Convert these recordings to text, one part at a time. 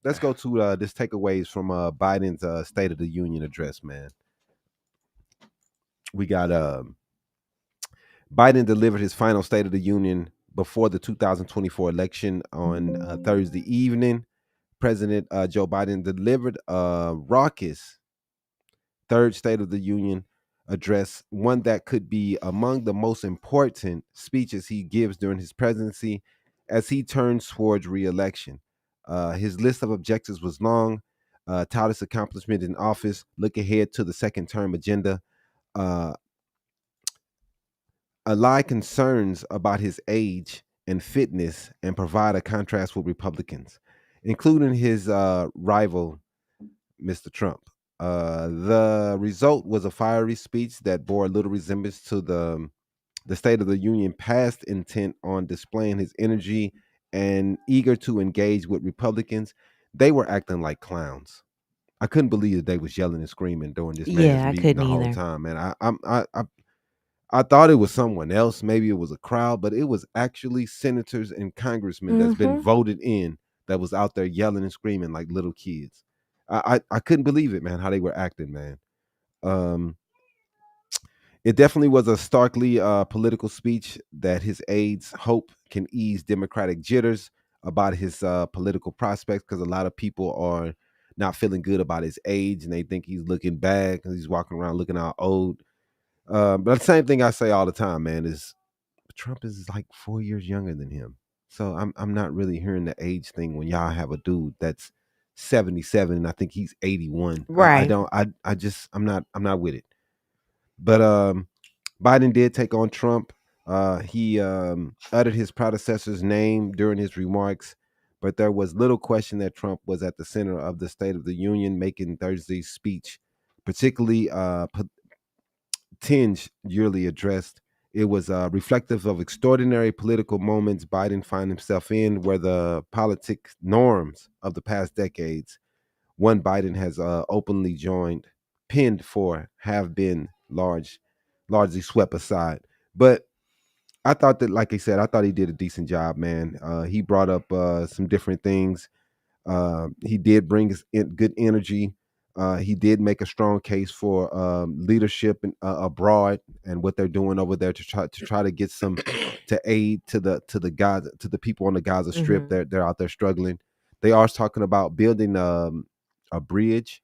let's go to this takeaways from Biden's State of the Union address, man. We got Biden delivered his final State of the Union before the 2024 election on Thursday evening. President Joe Biden delivered a raucous third State of the Union address, one that could be among the most important speeches he gives during his presidency as he turns towards reelection. His list of objectives was long, tout his accomplishment in office, look ahead to the second term agenda, uh, allay concerns about his age and fitness, and provide a contrast with Republicans, including his rival, Mr. Trump. The result was a fiery speech that bore little resemblance to the State of the Union past intent on displaying his energy and eager to engage with Republicans. They were acting like clowns. I couldn't believe that they was yelling and screaming during this man's Yeah, I meeting couldn't the whole either. time, man. I thought it was someone else. Maybe it was a crowd, but it was actually senators and congressmen that's been Mhm. voted in that was out there yelling and screaming like little kids. I couldn't believe it, man, how they were acting, man. Um, it definitely was a starkly political speech that his aides hope can ease Democratic jitters about his political prospects because a lot of people are not feeling good about his age and they think he's looking bad because he's walking around looking all old. But the same thing I say all the time, man, is Trump is like 4 years younger than him. So I'm not really hearing the age thing when y'all have a dude that's 77 and I think he's 81. I Right. don't I just I'm not with it. But Biden did take on Trump. He uttered his predecessor's name during his remarks, but there was little question that Trump was at the center of the State of the Union, making Thursday's speech particularly tinge yearly addressed. It was reflective of extraordinary political moments Biden find himself in, where the politic norms of the past decades, one Biden has openly joined, pinned for, have been largely swept aside. But I thought that, like I said, I thought he did a decent job, man. He brought up some different things. He did bring good energy. He did make a strong case for leadership abroad and what they're doing over there to try to get some to aid to the Gaza to the people on the Gaza Strip. Mhm. They're out there struggling. They are talking about building a bridge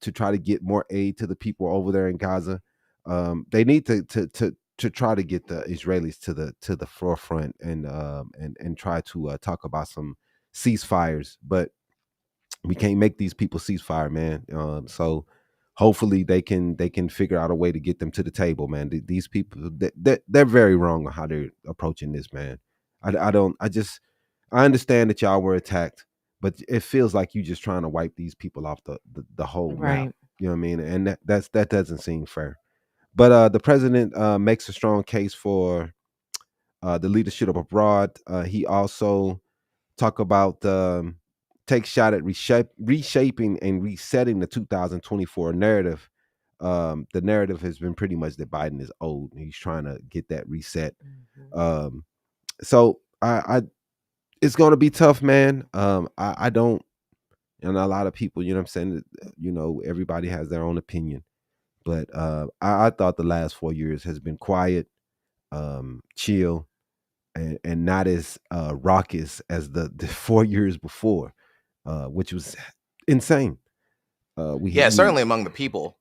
to try to get more aid to the people over there in Gaza. They need to try to get the Israelis to the forefront and try to talk about some ceasefires, but we can't make these people ceasefire, man. So hopefully they can figure out a way to get them to the table, man. These people they're very wrong on how they're approaching this, man. I don't I understand that y'all were attacked, but it feels like you just trying to wipe these people off the whole map. Right. You know what I mean? And that doesn't seem fair. But the president makes a strong case for the leadership abroad. He also talk about take shot at reshaping and resetting the 2024 narrative. The narrative has been pretty much that Biden is old. And he's trying to get that reset. Mhm. Um, so I it's going to be tough, man. I don't, and a lot of people, you know what I'm saying. Everybody has their own opinion, but I thought the last 4 years has been quiet, chill, and not as raucous as the 4 years before, which was insane. Yeah, We certainly among the people.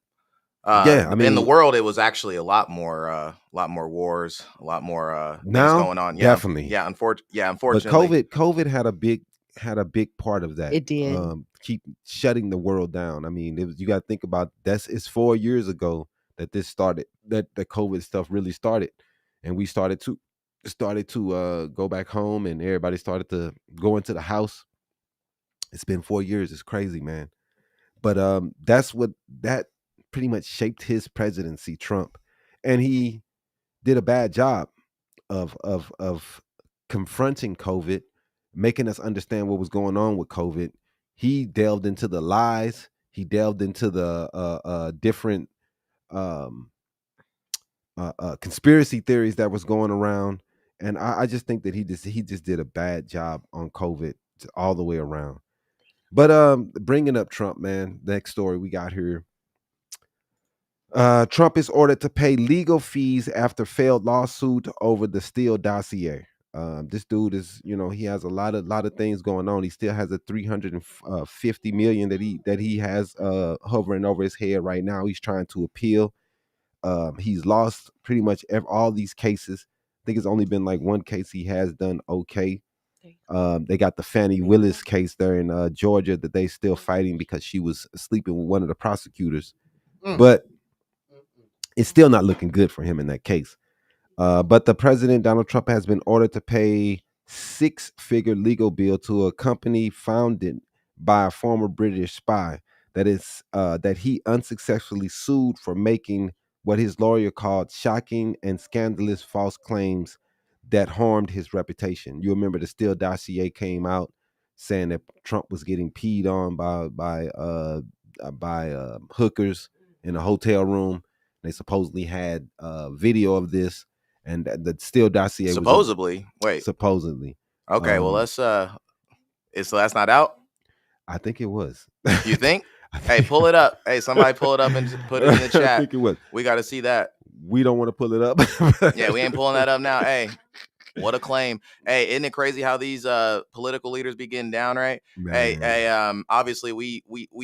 Yeah, I In the mean, world, it was actually a lot more wars, a lot more things now going on. Yeah, definitely, but unfortunately. COVID had a big part of that. It did. Keep shutting the world down. I mean, you got to think about it's 4 years ago that this started, that the COVID stuff really started, and we started to go back home, and everybody started to go into the house. It's been 4 years. It's crazy, man. But that pretty much shaped his presidency, Trump, and he did a bad job of confronting COVID, making us understand what was going on with COVID. He delved into the lies. He delved into the different um, conspiracy theories that was going around, and I just think that he just did a bad job on COVID all the way around. But bringing up Trump, man. Next story we got here. Trump is ordered to pay legal fees after failed lawsuit over the Steele dossier. This dude is, he has a lot of things going on. He still has a 350 million that he has hovering over his head right now. He's trying to appeal. He's lost pretty much all these cases. I think it's only been like one case he has done okay. They got the Fannie Willis case there in Georgia that they still fighting because she was sleeping with one of the prosecutors. But it's still not looking good for him in that case. But the president, Donald Trump, has been ordered to pay six-figure legal bill to a company founded by a former British spy that he unsuccessfully sued for making what his lawyer called shocking and scandalous false claims that harmed his reputation. You remember the Steele dossier came out saying that Trump was getting peed on by hookers in a hotel room. They supposedly had video of this, and the Steele dossier was Supposedly. Wait. supposedly. Okay. Well, let's. So that's not out. I think it was. You think? I Hey, think- pull it up. Hey, somebody pull it up and put it in the I chat. think it was. We got to see that. We don't want to pull it up. Yeah, we ain't pulling that up now. Hey, what a claim. Hey, isn't it crazy how these political leaders be getting down, right? Man. Hey, obviously we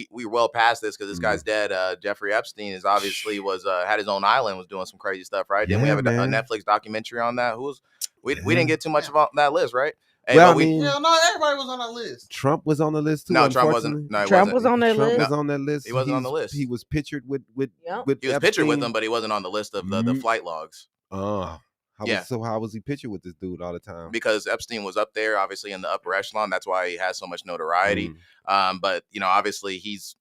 well past this because this guy's dead. Jeffrey Epstein is obviously was had his own island, was doing some crazy stuff, right? Didn't we Yeah, have a man. Netflix documentary on that? We Yeah. didn't get too much of that list, right? Hey, Well, but I mean, Hell no, everybody was on that list. Trump was on the list too. no, Trump Unfortunately, wasn't. No, he Trump wasn't. was on that Trump list. was on that list. He wasn't on the list. He was pictured with Yep. with He was Epstein. pictured with them, but he wasn't on the list of the flight logs. Yeah. How was he pictured with this dude all the time? Because Epstein was up there, obviously in the upper echelon. That's why he has so much notoriety. But obviously he's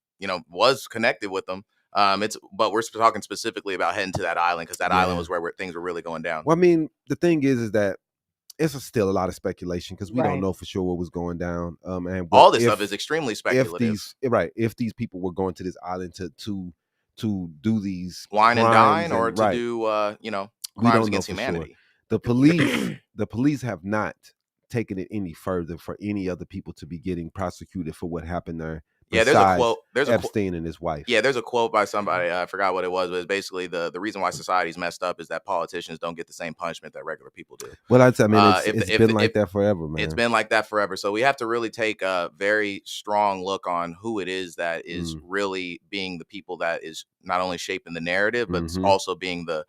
was connected with them. But we're talking specifically about heading to that island because that island was where things were really going down. Well, I mean, the thing is that it's still a lot of speculation because we don't Right. know for sure what was going down. And All this stuff is extremely speculative. if these people were going to this island to do these Wine and crimes dine, or to right, do we crimes don't know against for humanity. Sure. The police have not taken it any further for any other people to be getting prosecuted for what happened there. Yeah, there's a besides quote. Epstein and his wife. Yeah, there's a quote by somebody. I forgot what it was, but it's basically the reason why society's messed up is that politicians don't get the same punishment that regular people do. Well, I mean, it's been like that forever, man. It's been like that forever. So we have to really take a very strong look on who it is that is really being the people that is not only shaping the narrative, but it's also being the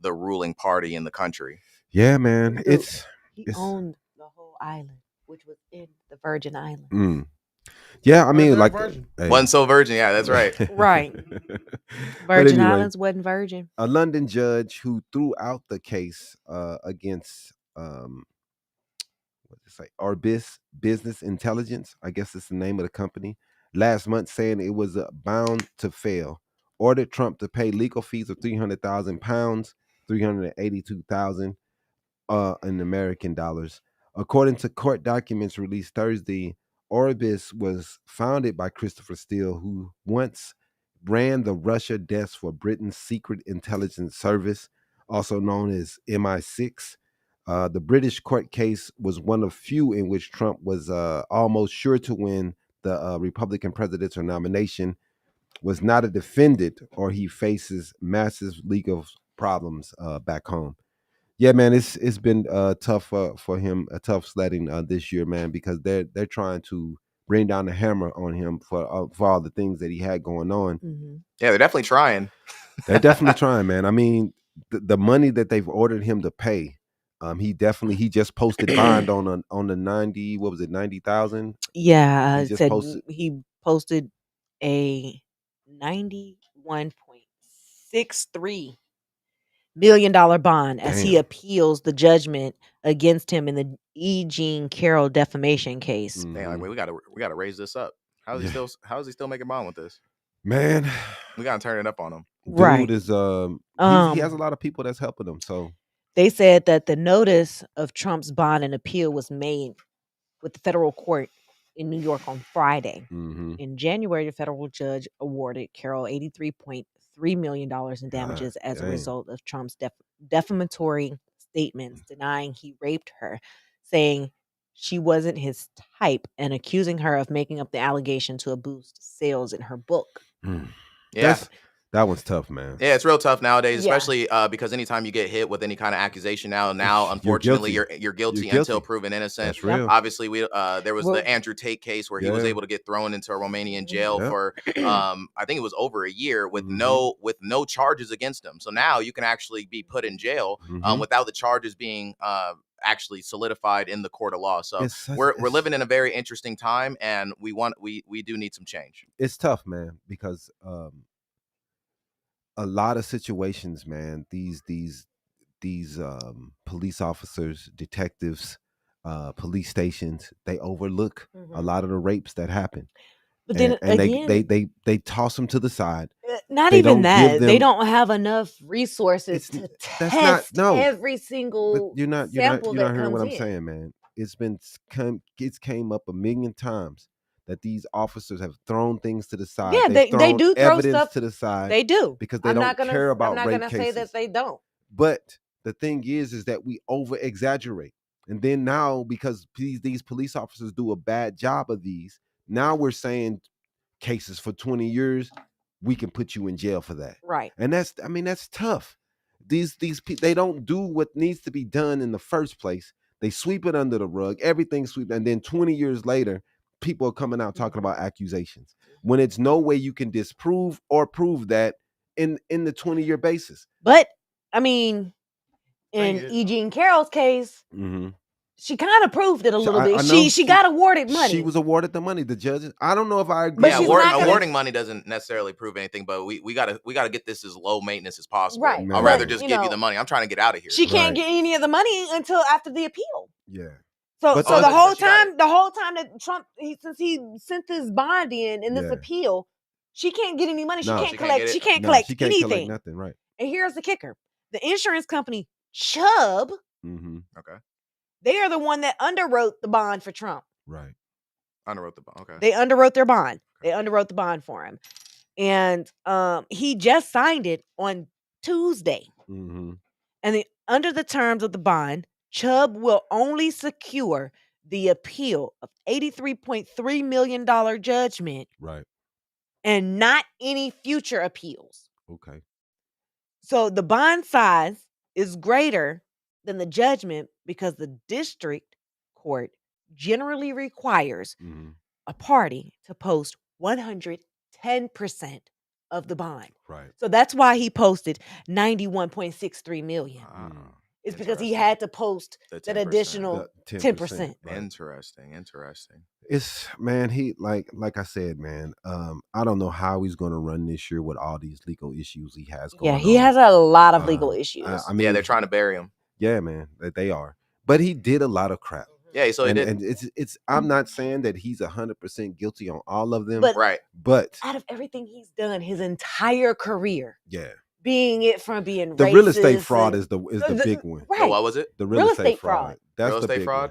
ruling party in the country. Yeah, man. He owned the whole island, which was in the Virgin Islands. Yeah, I mean, like wasn't so virgin. Yeah, that's right. Right. Virgin Islands wasn't virgin. A London judge who threw out the case against Orbis Business Intelligence, I guess it's the name of the company, last month, saying it was bound to fail, ordered Trump to pay legal fees of £300,000, 382,000 in American dollars. According to court documents released Thursday, Orbis was founded by Christopher Steele, who once ran the Russia desk for Britain's Secret Intelligence Service, also known as MI6. The British court case was one of few in which Trump was almost sure to win the Republican presidential nomination, was not a defendant, or he faces massive legal problems back home. Yeah, man, it's been tough for him, a tough sledding this year, man, because they're trying to bring down the hammer on him for all the things that he had going on. Yeah, they're definitely trying. They're definitely trying, man. I mean, the money that they've ordered him to pay, he just posted bond on the 90. What was it, 90,000? Yeah, He it just said posted. he posted a $91.63 million bond as he Damn. appeals the judgment against him in the E. Jean Carroll defamation case. Damn, like, we gotta raise this up. How is he still making bond with this? Man, we gotta turn it up on him. Right. Dude is he has a lot of people that's helping him. So they said that the notice of Trump's bond and appeal was made with the federal court in New York on Friday. In January, the federal judge awarded Carroll $83.3 million in damages as a result of Trump's defamatory statements denying he raped her, saying she wasn't his type and accusing her of making up the allegation to boost sales in her book. Yeah. That one's tough, man. Yeah, it's real tough nowadays, Yeah. especially because anytime you get hit with any kind of accusation now, unfortunately, you're guilty You're until guilty. proven innocent. That's real. Obviously, there was Well- the Andrew Tate case where he was Yeah. able to get thrown into a Romanian jail Yep. for I think it was over a year with no charges against him. So now you can actually be put in jail without the charges being actually solidified in the court of law. So we're living in a very interesting time, and we do need some change. It's tough, man, because a lot of situations, man, these police officers, detectives, police stations, they overlook a lot of the rapes that happen. But then and again, they toss them to the side. not They even don't give that. They them- don't have enough resources to that's not- test no. every But single you're not sample that hearing comes what I'm in. saying, man. It's came up a million times that these officers have thrown things to the side. Yeah, They've they thrown do throw evidence stuff to the side. They do, because they don't care about I'm not rape gonna say that cases. they don't. But the thing is that we over exaggerate. And then now, because these police officers do a bad job of these, now we're saying cases for 20 years, we can put you in jail for that. Right. And that's tough. These people, they don't do what needs to be done in the first place. They sweep it under the rug, everything sweep, and then 20 years later, people are coming out talking about accusations when it's no way you can disprove or prove that in the 20-year basis. But I mean, in E. Jean Carroll's case, she kind of proved it a little bit. She got awarded money. She was awarded the money. The judges. I don't know if I agree. But Yeah, she's not gonna- awarding money doesn't necessarily prove anything, but we gotta get this as low maintenance as possible. Right. I'd rather just give you the money. I'm trying to get out of here. She can't get any of the money until after the appeal. Yeah. So But- so the but whole she got time, that Trump, since he sent this bond in this Yeah. appeal, she can't get any money. No. She She can't can't collect. get it. She can't No, collect she can't anything. collect nothing, right? And here's the kicker: the insurance company Chubb, Okay. they are the one that underwrote the bond for Trump. Right. Underwrote the bond. Okay. They underwrote their bond. They underwrote the bond for him, and he just signed it on Tuesday. And under the terms of the bond, Chubb will only secure the appeal of $83.3 million judgment, Right. and not any future appeals. Okay. So the bond size is greater than the judgment because the district court generally requires a party to post 110% of the bond. Right. So that's why he posted 91.63 million. It's because he Interesting. had to post The that 10%. additional The 10%. Right. Interesting. It's, man, he like I said, man, I don't know how he's going to run this year with all these legal issues he has going Yeah, on. he has a lot of legal issues. I mean, Yeah, they're trying to bury him. Yeah, man, they are. But he did a lot of crap. Yeah, so he did. And it's I'm not saying that he's 100% guilty on all of them. But- Right. But Out of everything he's done his entire career, yeah, being being the real estate racist fraud and- is the the- big one. right. So what was it? The real estate fraud. fraud. That's Real the estate big fraud? one.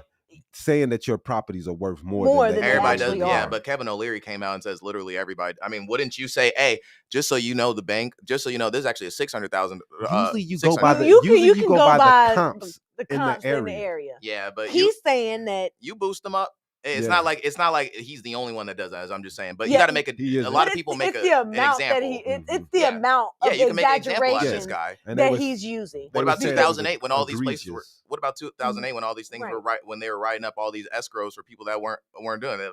Saying that your properties are worth more More than than they they Everybody does. actually Yeah, are. but Kevin O'Leary came out and says literally everybody. I mean, wouldn't you say, hey, just so you know, the bank, just so you know, this is actually a 600,000. Usually you go by the You usually can go go by by the comps the in comps the in the area. area. Yeah, but He's saying that you boost them up. It's Yeah. not like he's the only one that does that. As I'm just saying, but you Yeah, got to make he a isn't. lot but of people it's, make it's the an amount that example. it's the Yeah. amount Yeah, of you can make an example out of this exaggeration guy. And that they was- he's using. What They about were saying it was 2008 when all these places were? egregious. What about 2008 when all these things were Right. when they were writing up all these escrows for people that weren't doing it?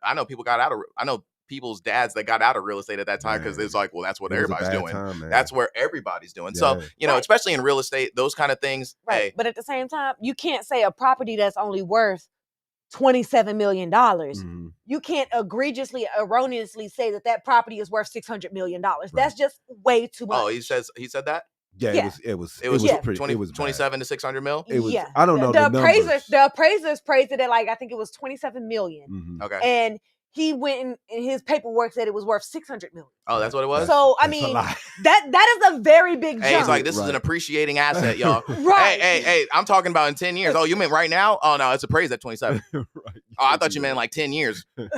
I know people got out of. I know people's dads that got out of real estate at that time because Man. it's like, well, that's what It was a everybody's bad doing. time, man. That's where everybody's doing. So Yeah. Right. especially in real estate, those kind of things. Right. Hey, But at the same time, you can't say a property that's only worth $27 million. You can't egregiously, erroneously say that property is worth $600 million. That's just way too much. oh, he said that. Yeah, Yeah. it was yeah. pretty. 20, it was bad. 27 to 600 mil. It was. Yeah. I don't know the appraisers. numbers. The appraisers praised it at I think it was 27 million. Okay. And he went and his paperwork said it was worth 600 million. Oh, that's what it was. So I That's a mean, lot. that is a very big jump. Hey, he's like, this is Right. an appreciating asset, y'all. Right. Hey, I'm talking about in 10 years. Oh, you mean right now? Oh, no, it's appraised at 27. Right. Oh, I thought you meant like 10 years. You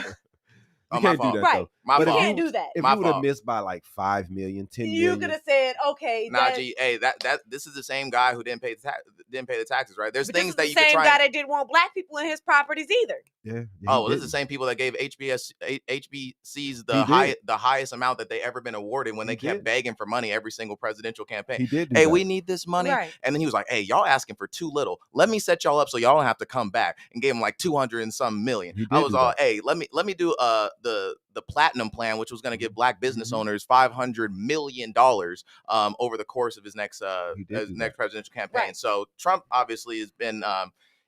Oh, my can't do fault. that. Right. My But You fault. can't do that. if My you would have fault. missed by like 5 million, 10 You million, could have said, okay, Nah, G, hey, that this is the same guy who didn't pay the taxes, right? There's but this things is that the you could same try. guy that didn't want black people in his properties either. yeah, Oh, well, this is the same people that gave HBCs He did. the highest amount that they ever been awarded when He they kept did. begging for money every single presidential campaign. He did do Hey, that. we need this money. Right. And then he was like, hey, y'all asking for too little. Let me set y'all up so y'all don't have to come back, and gave him like 200 and some million. He I did was do all, that. hey, let me do the platinum plan, which was going to give black business owners $500 million over the course of his next He did do that. presidential campaign. Right. So Trump obviously has been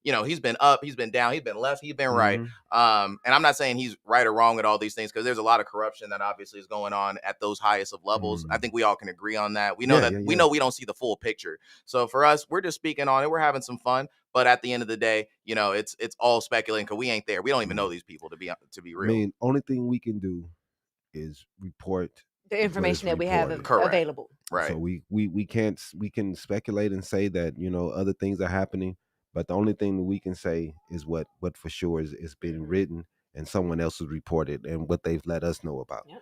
he's been up, he's been down, he's been left, he's been right. Mhm. And I'm not saying he's right or wrong at all these things, because there's a lot of corruption that obviously is going on at those highest of levels. I think we all can agree on that. We know Yeah, that yeah, we yeah. know we don't see the full picture. So for us, we're just speaking on it. We're having some fun. But at the end of the day, it's all speculating, because we ain't there. We don't even know these people to be I real. mean, only thing we can do is report The what is information that we have reported. Correct. available. Right. So we can't, we can speculate and say that other things are happening, but the only thing that we can say is what for sure is being written and someone else has reported and what they've let us know about. Yep.